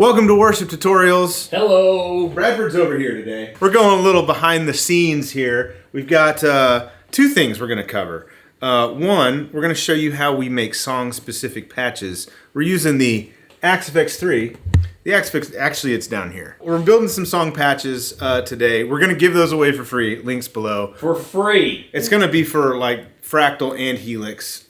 Welcome to Worship Tutorials. Hello. Bradford's over here today. We're going a little behind the scenes here. We've got two things we're going to cover. One, we're going to show you how we make song-specific patches. We're using the Axe-Fx 3. The Axe-Fx, actually it's down here. We're building some song patches today. We're going to give those away for free. Links below. For free. It's going to be for like Fractal and Helix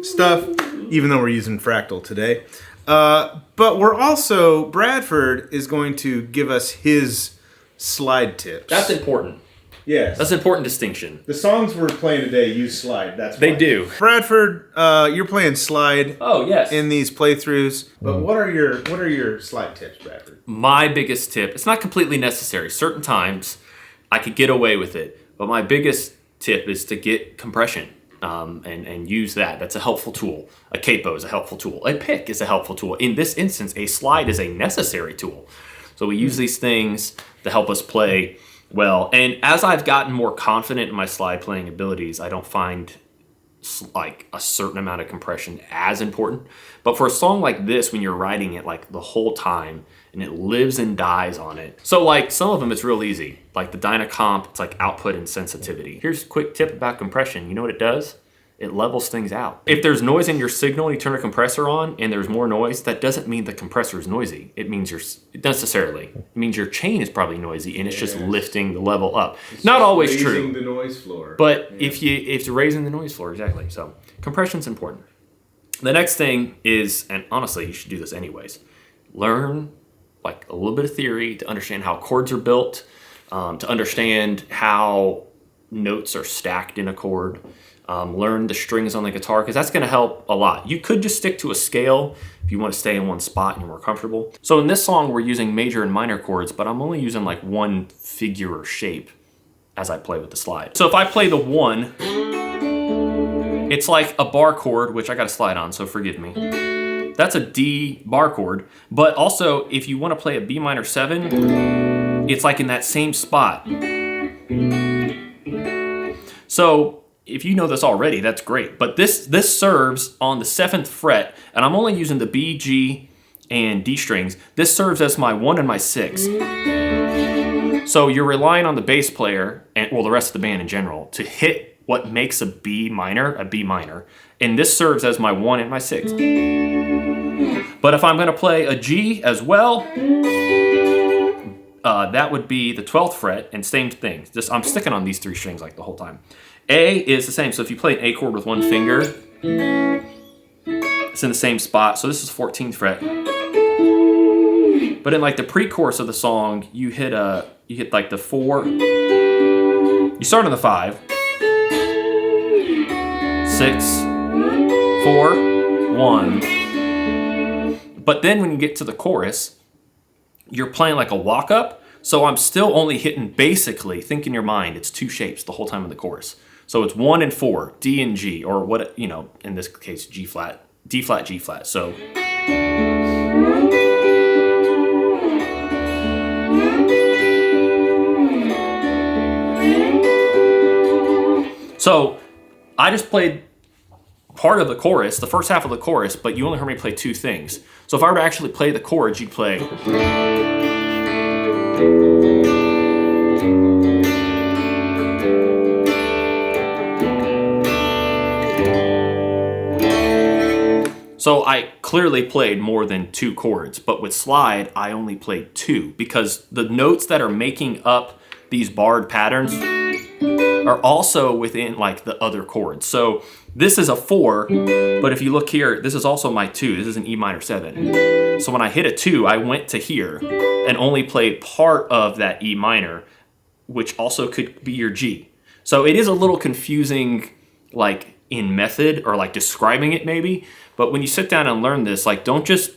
stuff, even though we're using Fractal today. But we're also, Bradford is going to give us his slide tips. That's important. Yes. That's an important distinction. The songs we're playing today use slide. That's They why. do. Bradford, you're playing slide. Oh, yes. In these playthroughs. But what are your slide tips, Bradford? My biggest tip, it's not completely necessary. Certain times I could get away with it, but my biggest tip is to get compression. And use that. That's a helpful tool. A capo is a helpful tool. A pick is a helpful tool. In this instance, a slide is a necessary tool. So we use these things to help us play well. And as I've gotten more confident in my slide playing abilities, I don't find like a certain amount of compression as important. But for a song like this, when you're writing it like the whole time and it lives and dies on it. So like some of them, it's real easy. Like the Dynacomp, it's like output and sensitivity. Here's a quick tip about compression. You know what it does? It levels things out. If there's noise in your signal and you turn a compressor on and there's more noise, that doesn't mean the compressor is noisy. It means it means your chain is probably noisy and it's just lifting the level up. It's not always true. Raising the noise floor. But if it's raising the noise floor, exactly. So compression's important. The next thing is, and honestly, you should do this anyways, learn like a little bit of theory to understand how chords are built, to understand how notes are stacked in a chord. Learn the strings on the guitar, because that's going to help a lot. You could just stick to a scale if you want to stay in one spot and you're more comfortable. So in this song, we're using major and minor chords, but I'm only using like one figure or shape as I play with the slide. So if I play the 1, it's like a bar chord, which I got a slide on, so forgive me. That's a D bar chord, but also if you want to play a B minor 7, it's like in that same spot. So if you know this already, that's great. But this serves on the 7th fret, and I'm only using the B, G, and D strings. This serves as my 1 and my 6. So you're relying on the bass player, and well, the rest of the band in general, to hit what makes a B minor, and this serves as my 1 and my 6. But if I'm gonna play a G as well, that would be the 12th fret, and same thing. I'm sticking on these 3 strings like the whole time. A is the same, so if you play an A chord with one finger, it's in the same spot, so this is 14th fret. But in like the pre-chorus of the song, you hit like the 4, you start on the 5, 6, 4, 1. But then when you get to the chorus, you're playing like a walk-up, so I'm still only hitting basically, think in your mind, it's 2 shapes the whole time in the chorus. So it's 1 and 4, D and G, or what, in this case, G flat, D flat, G flat. So I just played part of the chorus, the first half of the chorus, but you only heard me play 2 things. So if I were to actually play the chords, you'd play. So I clearly played more than 2 chords, but with slide, I only played 2 because the notes that are making up these barred patterns are also within like the other chords. So this is a 4, but if you look here, this is also my 2. This is an E minor 7. So when I hit a 2, I went to here and only played part of that E minor, which also could be your G. So it is a little confusing, like in method or like describing it maybe, but when you sit down and learn this, like don't just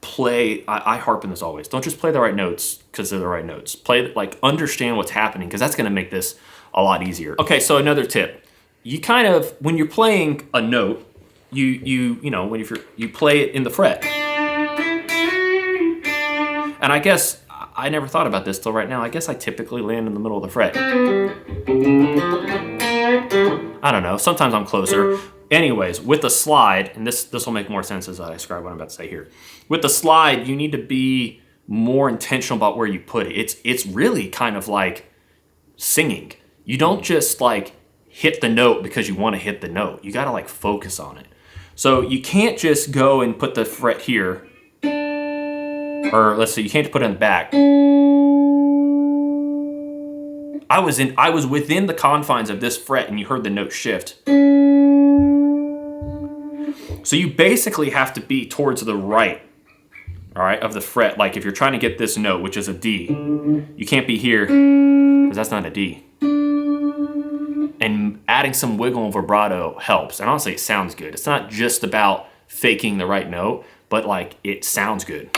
play, I harp on this always, don't just play the right notes because they're the right notes. Like understand what's happening, because that's gonna make this a lot easier. Okay, so another tip. You kind of, when you're playing a note, you play it in the fret. And I guess, I never thought about this till right now, I guess I typically land in the middle of the fret. I don't know, sometimes I'm closer, Anyways, with the slide, and this will make more sense as I describe what I'm about to say here. With the slide, you need to be more intentional about where you put it. It's really kind of like singing. You don't just like hit the note because you want to hit the note. You got to like focus on it. So you can't just go and put the fret here, or let's say you can't put it in the back. I was within the confines of this fret, and you heard the note shift. So you basically have to be towards the right, all right, of the fret. Like if you're trying to get this note, which is a D, you can't be here because that's not a D. And adding some wiggle and vibrato helps. And honestly, it sounds good. It's not just about faking the right note, but like it sounds good.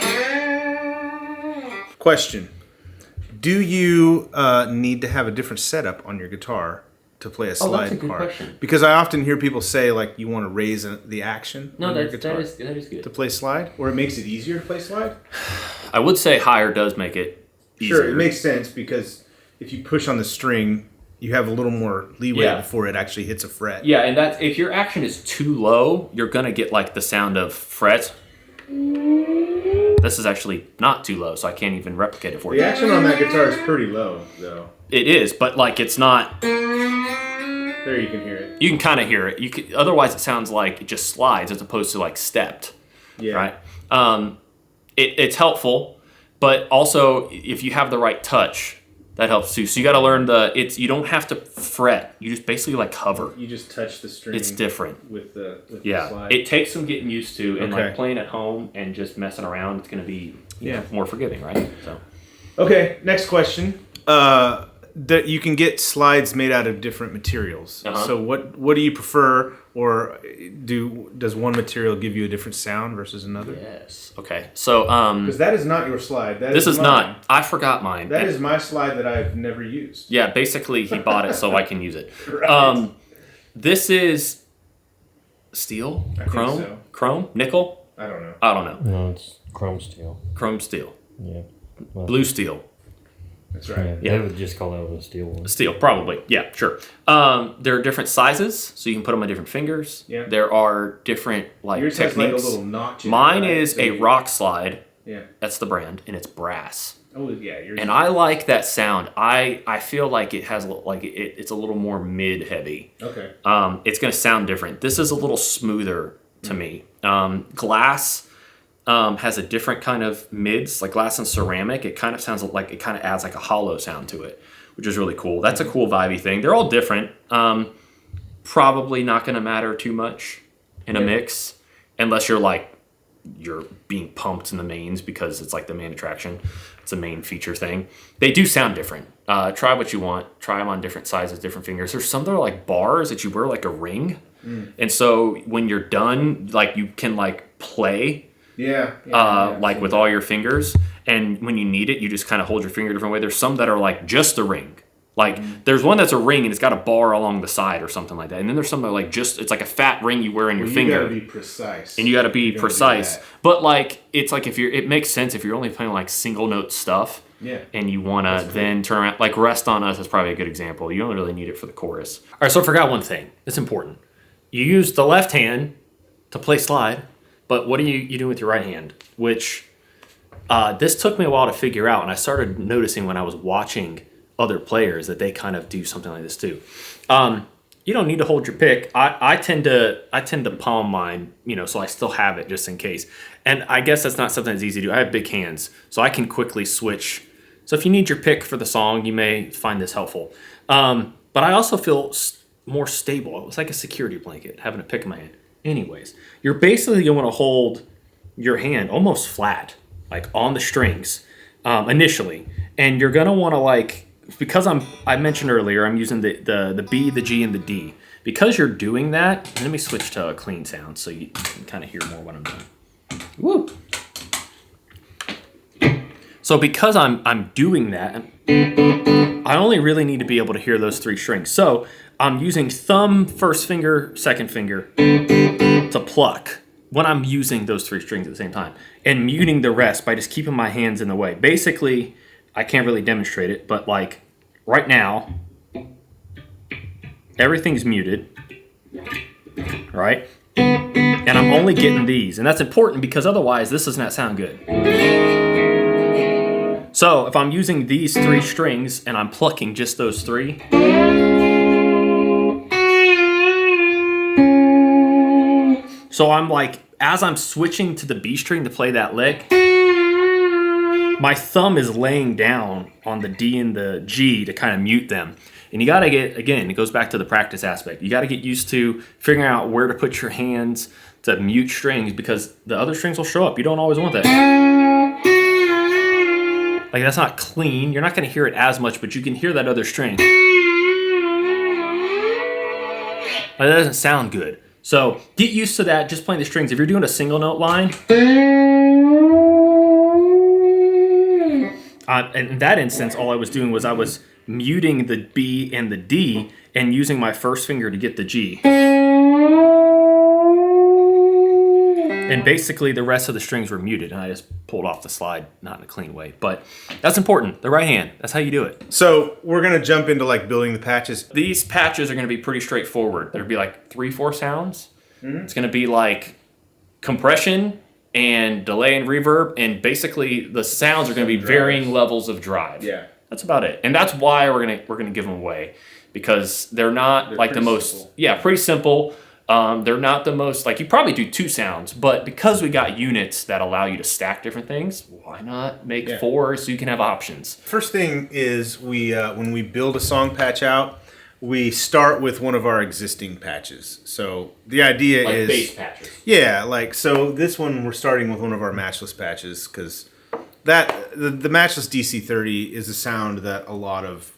Question. Do you need to have a different setup on your guitar to play a slide that's a good part? question. Because I often hear people say like you want to raise the action on your guitar that is good. to play slide, or it makes it easier to play slide. I would say higher does make it easier. Sure, it makes sense because if you push on the string, you have a little more leeway before it actually hits a fret. Yeah, and that's if your action is too low, you're gonna get like the sound of fret. This is actually not too low, so I can't even replicate it for you. The action on that guitar is pretty low, though. It is, but like it's not. There you can hear it. You can kind of hear it. You could, otherwise, it sounds like it just slides as opposed to like stepped. Yeah. Right. It's helpful, but also if you have the right touch, that helps too. So you got to learn you don't have to fret. You just basically like hover. You just touch the string. It's different. With the slide. It takes some getting used to, and like playing at home and just messing around, it's going to be you know, more forgiving, right? So. Okay, next question. That you can get slides made out of different materials. So what do you prefer, or does one material give you a different sound versus another? Yes. Okay. So because that is not your slide. This is not. I forgot mine. That is my slide that I've never used. Yeah. Basically, he bought it so I can use it. Right. This is steel, chrome, so. Chrome, nickel. I don't know. I don't know. No, it's chrome steel. Chrome steel. Yeah. Well, Blue steel. That's right. They would just call that a steel one. Steel, probably. Yeah, sure. There are different sizes, so you can put them on different fingers. Yeah. There are different Yours techniques. has like a little notch in Mine it, right? is a rock slide. Yeah. That's the brand, and it's brass. Oh yeah. Yours And I like that sound. I feel like it has it's a little more mid heavy. Okay. It's gonna sound different. This is a little smoother to me. Glass. Has a different kind of mids, like glass and ceramic. It kind of sounds like it kind of adds like a hollow sound to it, which is really cool. That's a cool vibey thing. They're all different. Probably not going to matter too much in a mix, unless you're being pumped in the mains because it's like the main attraction. It's a main feature thing. They do sound different. Try what you want. Try them on different sizes, different fingers. There's some that are like bars that you wear like a ring, and so when you're done, like you can like play. Like with all your fingers, and when you need it, you just kind of hold your finger a different way. There's some that are like just a ring. Like there's one that's a ring and it's got a bar along the side or something like that. And then there's some that are like it's like a fat ring you wear in your finger. You gotta be precise. And you gotta be precise. But like it's like it makes sense if you're only playing like single note stuff. Yeah. And you wanna then turn around, like Rest on Us is probably a good example. You only really need it for the chorus. All right, so I forgot one thing. It's important. You use the left hand to play slide. But what are you doing with your right hand? Which this took me a while to figure out, and I started noticing when I was watching other players that they kind of do something like this too. You don't need to hold your pick. I tend to palm mine, so I still have it just in case. And I guess that's not something that's easy to do. I have big hands, so I can quickly switch. So if you need your pick for the song, you may find this helpful. But I also feel more stable. It's like a security blanket, having a pick in my hand. Anyways, you're basically going to hold your hand almost flat, like on the strings initially. And you're going to want to because I mentioned earlier, I'm using the B, the G, and the D. Because you're doing that, let me switch to a clean sound so you can kind of hear more what I'm doing. Woo! So because I'm doing that, I only really need to be able to hear those three strings. So I'm using thumb, first finger, second finger to pluck when I'm using those three strings at the same time, and muting the rest by just keeping my hands in the way. Basically, I can't really demonstrate it, but like right now, everything's muted. right? And I'm only getting these. And that's important because otherwise this does not sound good. So if I'm using these 3 strings and I'm plucking just those 3, so I'm like, as I'm switching to the B string to play that lick, my thumb is laying down on the D and the G to kind of mute them. And you gotta get, again, it goes back to the practice aspect. You gotta get used to figuring out where to put your hands to mute strings because the other strings will show up. You don't always want that. Like that's not clean. You're not gonna hear it as much, but you can hear that other string. Like, that doesn't sound good. So get used to that, just playing the strings. If you're doing a single note line, in that instance, all I was doing was I was muting the B and the D and using my first finger to get the G. And basically the rest of the strings were muted and I just pulled off the slide, not in a clean way. But that's important, the right hand, that's how you do it. So we're gonna jump into like building the patches. These patches are gonna be pretty straightforward. There'll be like 3-4 sounds. It's gonna be like compression and delay and reverb, and basically the sounds are gonna be varying levels of drive. Yeah. That's about it. And that's why we're gonna give them away. Because they're not like the most simple. Yeah, pretty simple. They're not the most, like you probably do 2 sounds, but because we got units that allow you to stack different things, why not make 4 so you can have options? First thing is we when we build a song patch out, we start with one of our existing patches. So the idea Like is bass patches. Yeah, like so this one we're starting with one of our matchless patches because the matchless DC30 is a sound that a lot of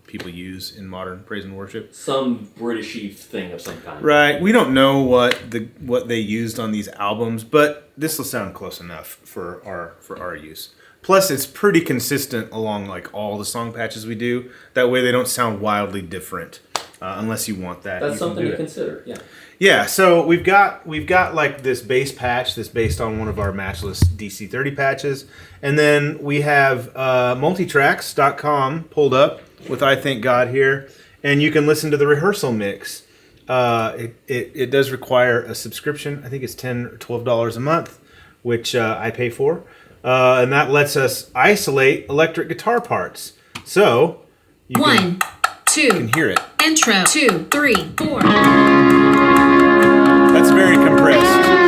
people use in modern praise and worship. Some Britishy thing of some kind. Right. We don't know what they used on these albums, but this will sound close enough for our use. Plus, it's pretty consistent along like all the song patches we do. That way, they don't sound wildly different, unless you want that. That's something to consider. Yeah. Yeah. So we've got like this bass patch that's based on one of our matchless DC30 patches, and then we have multitracks.com pulled up with I Thank God here, and you can listen to the rehearsal mix. It does require a subscription. I think it's $10 or $12 a month, which I pay for, and that lets us isolate electric guitar parts. So you 1, 2, can hear it. intro, 2, 3, 4. That's very compressed.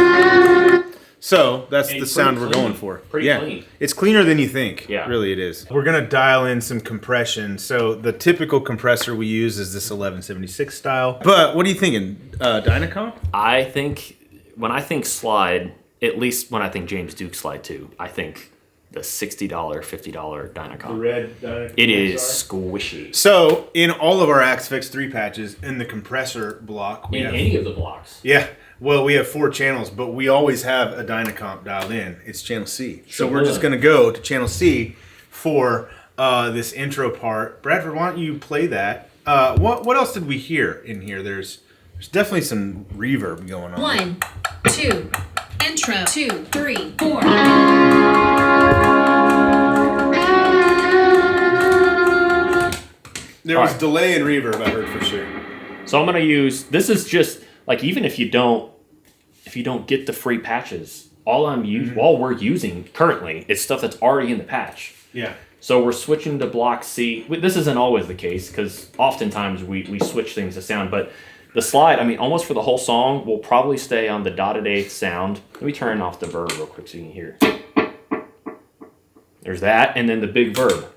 So that's And the it's sound pretty we're clean. going for. Pretty clean. It's cleaner than you think. Yeah. Really it is. We're going to dial in some compression. So the typical compressor we use is this 1176 style. But what are you thinking? Dynacomp? I think, when I think slide, at least when I think James Duke slide too, I think the $60, $50 Dynacomp. Red Dynacomp. It is squishy. So in all of our Axe-Fx 3 patches, in the compressor block, we In have... any of the blocks. Yeah. Well, we have 4 channels, but we always have a Dynacomp dialed in. It's channel C. So we're just going to go to channel C for this intro part. Bradford, why don't you play that? What else did we hear in here? There's definitely some reverb going on. 1, 2, intro, 2, 3, 4. There was delay and reverb, I heard for sure. So I'm going to use, this is just, like even if you don't get the free patches, all we're using currently is stuff that's already in the patch. Yeah. So we're switching to block C. This isn't always the case because oftentimes we switch things to sound, but the slide, I mean, almost for the whole song, will probably stay on the dotted eighth sound. Let me turn off the verb real quick so you can hear it. There's that, and then the big verb.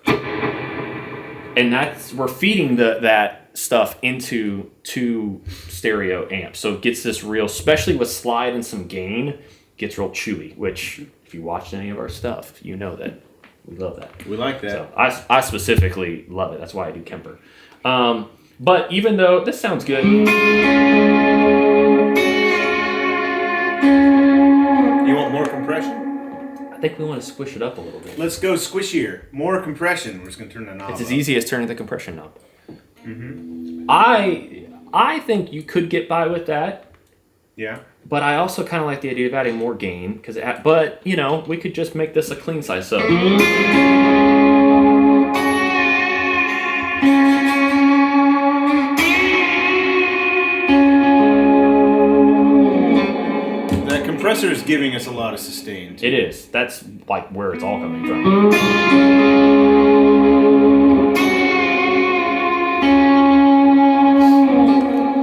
And we're feeding that stuff into 2 stereo amps. So it gets this real, especially with slide and some gain, gets real chewy, which if you watched any of our stuff, you know that we love that. We like that. So I specifically love it. That's why I do Kemper. But even though this sounds good. You want more compression? I think we want to squish it up a little bit. Let's go squishier. More compression. We're just going to turn that knob It's as up. easy as turning the compression knob. Mm-hmm. I think you could get by with that. Yeah. But I also kind of like the idea of adding more gain, but you know, we could just make this a clean size. So compressor is giving us a lot of sustain. Too. It is. That's like where it's all coming from.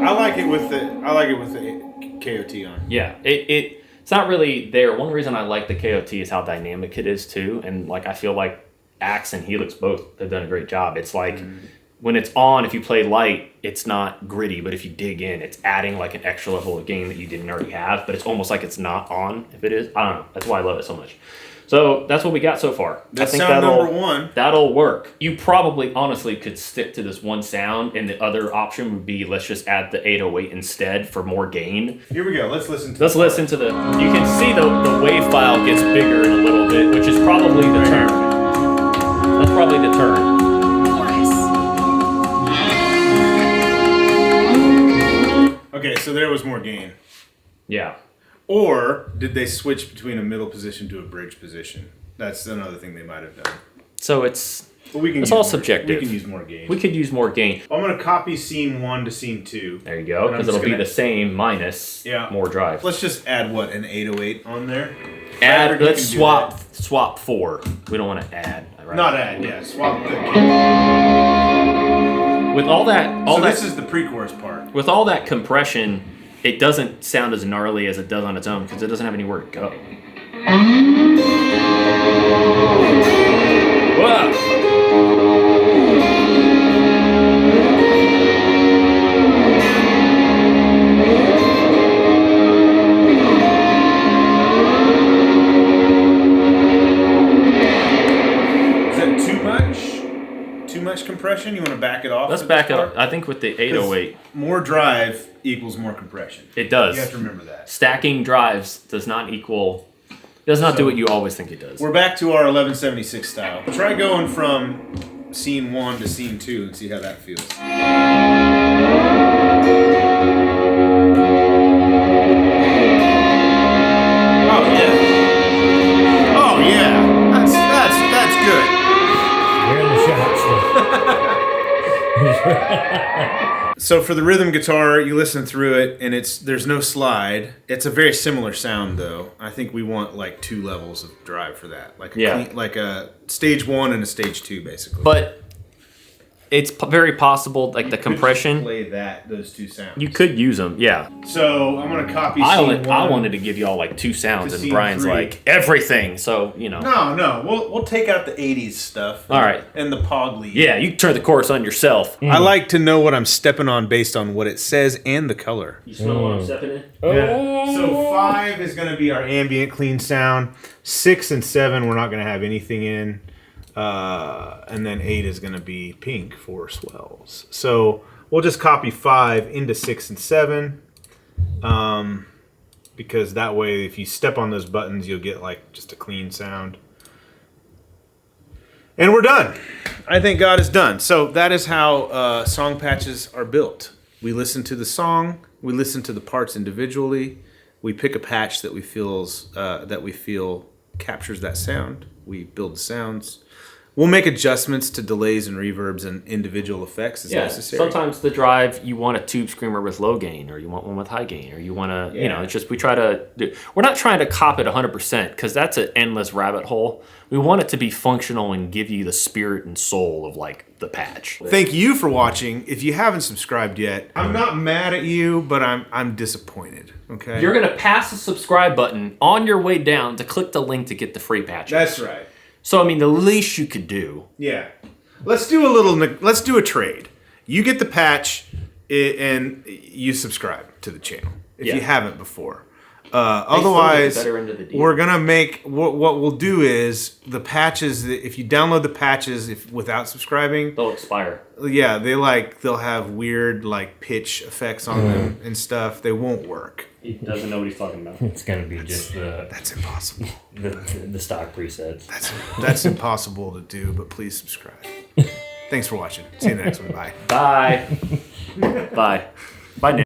I like it with the KOT on. Yeah, it's not really there. One reason I like the KOT is how dynamic it is too, and like I feel like Axe and Helix both have done a great job. It's like when it's on, if you play light, it's not gritty, but if you dig in, it's adding like an extra level of gain that you didn't already have. But it's almost like it's not on if it is. I don't know. That's why I love it so much. So that's what we got so far. That's I think sound number one. That'll work. You probably honestly could stick to this one sound, and the other option would be let's just add the 808 instead for more gain. Here we go. Let's listen to. Let's listen to the. You can see the wave file gets bigger in a little bit, which is probably the turn. That's probably the turn. Okay, so there was more gain. Yeah. Or did they switch between a middle position to a bridge position? That's another thing they might have done. So it's all subjective. We can use more gain. We could use more gain. I'm going to copy scene 1 to scene 2. There you go, because it'll be the same minus more drive. Let's just add, what, an 808 on there? Let's swap 4. We don't want to add. Right? Not add, yeah. Swap the... With all that... this is the pre-chorus part. With all that compression, it doesn't sound as gnarly as it does on its own because it doesn't have anywhere to go. Whoa! Is that too much? Too much compression? You want to back it off? Let's back it up. I think with the 808... More drive equals more compression. It does. You have to remember that. Stacking drives does not do what you always think it does. We're back to our 1176 style. Try going from scene 1 to scene 2 and see how that feels. Oh yeah. Oh yeah. That's good. You're in the shot still. So for the rhythm guitar, you listen through it, and there's no slide. It's a very similar sound, though. I think we want like 2 levels of drive for that, like a stage 1 and a stage 2, basically. But it's very possible, like the compression. Play those 2 sounds. You could use them, yeah. So I'm gonna copy. I wanted to give y'all like 2 sounds, and Brian's 3. like everything. So No, we'll take out the '80s stuff. All right. And the pog lead. Yeah, you turn the chorus on yourself. I like to know what I'm stepping on based on what it says and the color. You smell what I'm stepping in? Yeah. So 5 is gonna be our ambient clean sound. 6 and 7 we're not gonna have anything in. And then 8 is going to be pink for swells. So we'll just copy 5 into 6 and 7. Because that way, if you step on those buttons, you'll get like just a clean sound. And we're done. I think God is done. So that is how song patches are built. We listen to the song. We listen to the parts individually. We pick a patch that we feel captures that sound. We build the sounds. We'll make adjustments to delays and reverbs and individual effects as necessary. Sometimes the drive, you want a tube screamer with low gain, or you want one with high gain, or you want to, it's just, we try to do, we're not trying to cop it 100% because that's an endless rabbit hole. We want it to be functional and give you the spirit and soul of like the patch. Thank you for watching. If you haven't subscribed yet, I'm not mad at you, but I'm disappointed. Okay. You're going to pass the subscribe button on your way down to click the link to get the free patches. That's right. So, I mean, the least you could do. Yeah. Let's do a trade. You get the patch and you subscribe to the channel if you haven't before. Otherwise, we're going to make, what we'll do is the patches, if you download the patches without subscribing. They'll expire. Yeah, they'll have weird like pitch effects on them and stuff. They won't work. He doesn't know what he's talking about. It's gonna be just that's impossible. The stock presets. That's impossible to do, but please subscribe. Thanks for watching. See you in the next one. Bye. Bye. Bye. Bye, Nick.